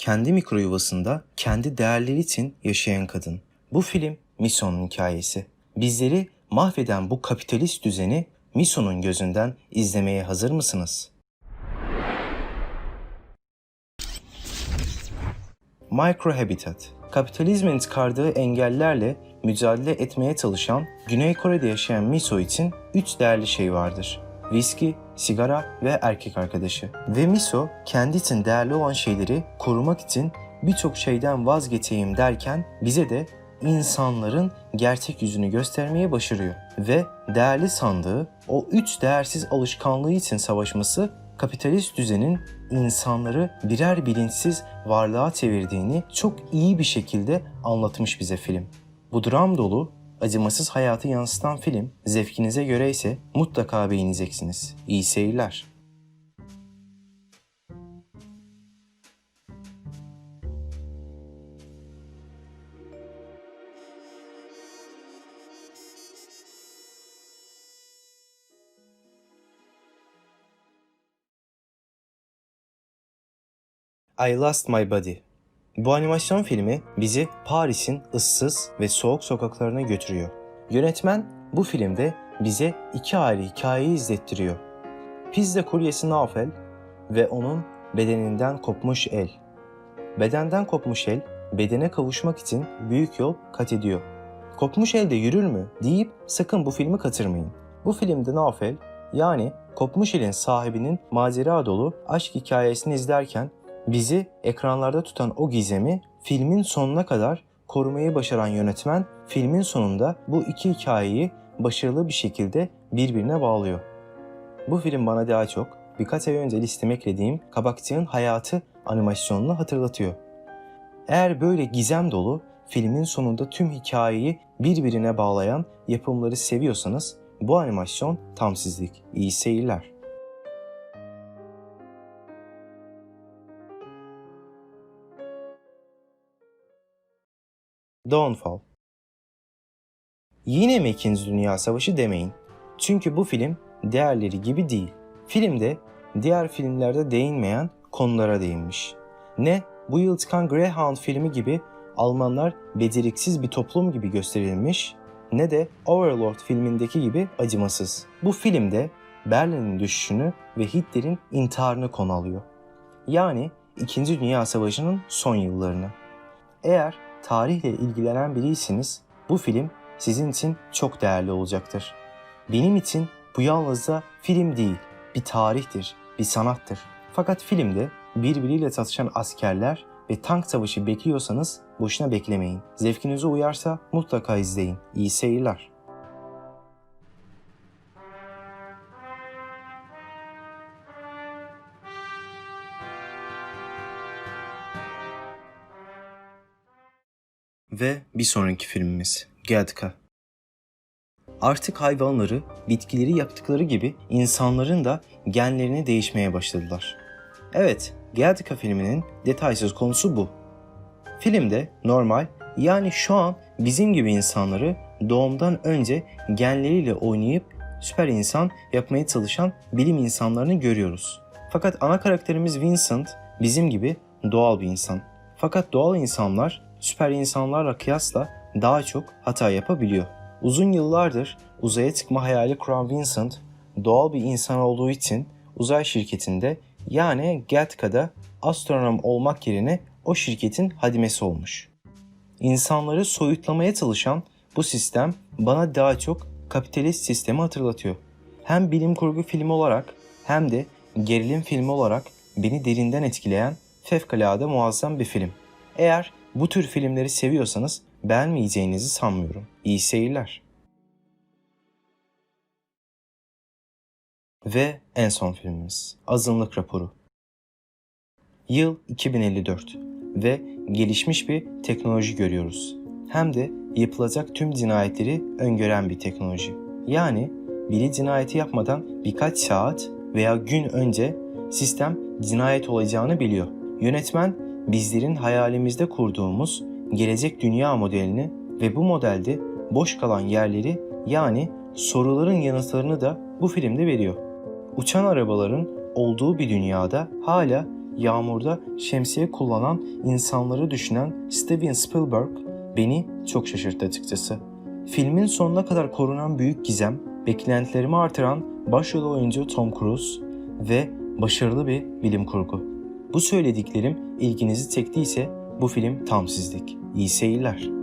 kendi mikroyuvasında kendi değerleri için yaşayan kadın. Bu film Miso'nun hikayesi. Bizleri mahveden bu kapitalist düzeni Miso'nun gözünden izlemeye hazır mısınız? Microhabitat, kapitalizmin çıkardığı engellerle mücadele etmeye çalışan Güney Kore'de yaşayan Miso için 3 değerli şey vardır. Viski, sigara ve erkek arkadaşı. Ve Miso kendi için değerli olan şeyleri korumak için birçok şeyden vazgeçeyim derken bize de insanların gerçek yüzünü göstermeye başarıyor. Ve değerli sandığı o 3 değersiz alışkanlığı için savaşması kapitalist düzenin insanları birer bilinçsiz varlığa çevirdiğini çok iyi bir şekilde anlatmış bize film. Bu dram dolu, acımasız hayatı yansıtan film zevkinize göre ise mutlaka beğeneceksiniz. İyi seyirler. I Lost My Body. Bu animasyon filmi bizi Paris'in ıssız ve soğuk sokaklarına götürüyor. Yönetmen bu filmde bize 2 ayrı hikayeyi izlettiriyor. Pizza kuryesi Naufel ve onun bedeninden kopmuş el. Bedenden kopmuş el, bedene kavuşmak için büyük yol kat ediyor. Kopmuş elde yürür mü deyip sakın bu filmi kaçırmayın. Bu filmde Naufel, yani kopmuş elin sahibinin macera dolu aşk hikayesini izlerken bizi ekranlarda tutan o gizemi filmin sonuna kadar korumayı başaran yönetmen filmin sonunda bu 2 hikayeyi başarılı bir şekilde birbirine bağlıyor. Bu film bana daha çok birkaç ay önce listeme eklediğim Kabakçı'nın Hayatı animasyonunu hatırlatıyor. Eğer böyle gizem dolu filmin sonunda tüm hikayeyi birbirine bağlayan yapımları seviyorsanız bu animasyon tam sizlik. İyi seyirler. Dawnfall. Yine mi 2. Dünya Savaşı demeyin. Çünkü bu film diğerleri gibi değil. Filmde diğer filmlerde değinmeyen konulara değinmiş. Ne bu yıl çıkan Greyhound filmi gibi Almanlar beceriksiz bir toplum gibi gösterilmiş, ne de Overlord filmindeki gibi acımasız. Bu filmde Berlin'in düşüşünü ve Hitler'in intiharını konu alıyor. Yani 2. Dünya Savaşı'nın son yıllarını. Eğer tarihle ilgilenen biriyseniz bu film sizin için çok değerli olacaktır. Benim için bu yalnızca film değil, bir tarihtir, bir sanattır. Fakat filmde birbiriyle çatışan askerler ve tank savaşı bekliyorsanız boşuna beklemeyin. Zevkinize uyarsa mutlaka izleyin. İyi seyirler. Ve bir sonraki filmimiz Gattaca. Artık hayvanları, bitkileri yaptıkları gibi insanların da genlerini değişmeye başladılar. Evet, Gattaca filminin detaysız konusu bu. Filmde normal, yani şu an bizim gibi insanları doğumdan önce genleriyle oynayıp süper insan yapmaya çalışan bilim insanlarını görüyoruz. Fakat ana karakterimiz Vincent bizim gibi doğal bir insan. Fakat doğal insanlar süper insanlarla kıyasla daha çok hata yapabiliyor. Uzun yıllardır uzaya çıkma hayali kuran Vincent, doğal bir insan olduğu için uzay şirketinde yani Gattaca'da astronom olmak yerine o şirketin hadimesi olmuş. İnsanları soyutlamaya çalışan bu sistem bana daha çok kapitalist sistemi hatırlatıyor. Hem bilim kurgu filmi olarak hem de gerilim filmi olarak beni derinden etkileyen fevkalade muazzam bir film. Eğer bu tür filmleri seviyorsanız beğenmeyeceğinizi sanmıyorum. İyi seyirler. Ve en son filmimiz Azınlık Raporu. Yıl 2054 ve gelişmiş bir teknoloji görüyoruz. Hem de yapılacak tüm cinayetleri öngören bir teknoloji. Yani biri cinayeti yapmadan birkaç saat veya gün önce sistem cinayet olacağını biliyor. Yönetmen bizlerin hayalimizde kurduğumuz gelecek dünya modelini ve bu modelde boş kalan yerleri yani soruların yanıtlarını da bu filmde veriyor. Uçan arabaların olduğu bir dünyada hala yağmurda şemsiye kullanan insanları düşünen Steven Spielberg beni çok şaşırttı açıkçası. Filmin sonuna kadar korunan büyük gizem, beklentilerimi artıran başrol oyuncu Tom Cruise ve başarılı bir bilim kurgu. Bu söylediklerim ilginizi çektiyse bu film tam sizlik. İyi seyirler.